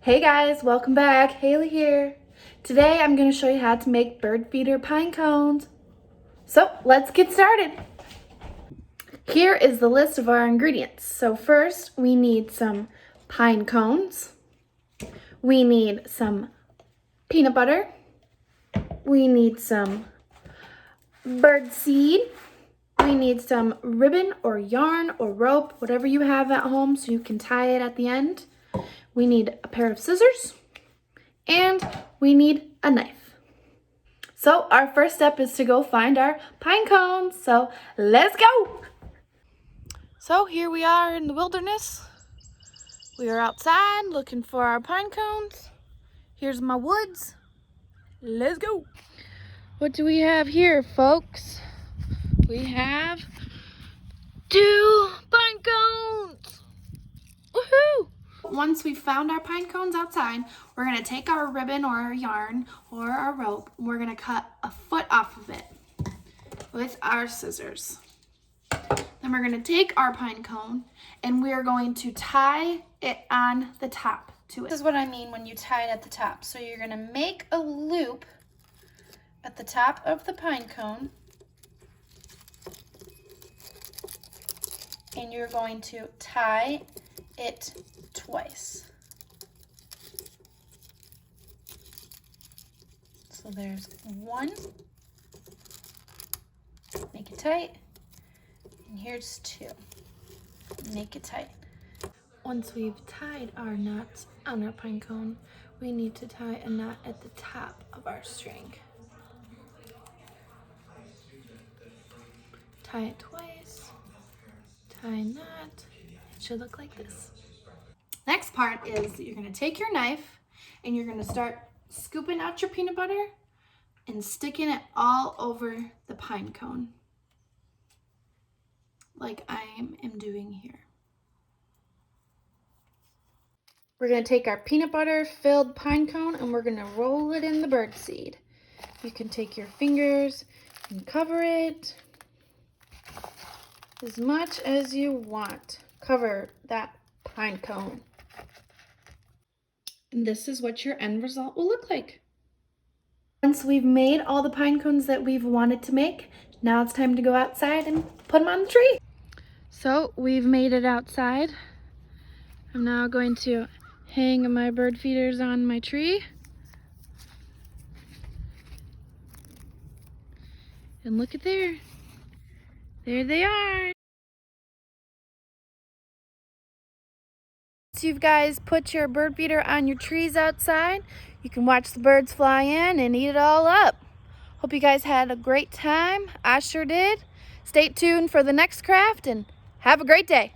Hey guys, welcome back. Haley here. Today I'm going to show you how to make bird feeder pine cones. So let's get started. Here is the list of our ingredients. So first we need some pine cones. We need some peanut butter. We need some bird seed. We need some ribbon or yarn or rope, whatever you have at home so you can tie it at the end. We need a pair of scissors. And we need a knife. So our first step is to go find our pine cones. So let's go. So here we are in the wilderness. We are outside looking for our pine cones. Here's my woods. Let's go. What do we have here, folks? We have 2 pine cones. Woohoo! Once we've found our pine cones outside, we're going to take our ribbon or our yarn or our rope, and we're going to cut a foot off of it with our scissors. Then we're going to take our pine cone and we are going to tie it on the top to it. This is what I mean when you tie it at the top. So you're going to make a loop at the top of the pine cone and you're going to tie it twice. So there's 1, make it tight, and here's 2, make it tight. Once we've tied our knots on our pine cone, we need to tie a knot at the top of our string. Tie it twice, tie a knot, it should look like this. Next part is you're going to take your knife and you're going to start scooping out your peanut butter and sticking it all over the pine cone, like I am doing here. We're going to take our peanut butter filled pine cone and we're going to roll it in the bird seed. You can take your fingers and cover it as much as you want. Cover that pine cone. And this is what your end result will look like. Once we've made all the pine cones that we've wanted to make, now it's time to go outside and put them on the tree. So we've made it outside. I'm now going to hang my bird feeders on my tree. And look at there. There they are. So you guys put your bird feeder on your trees outside. You can watch the birds fly in and eat it all up. Hope you guys had a great time. I sure did. Stay tuned for the next craft and have a great day.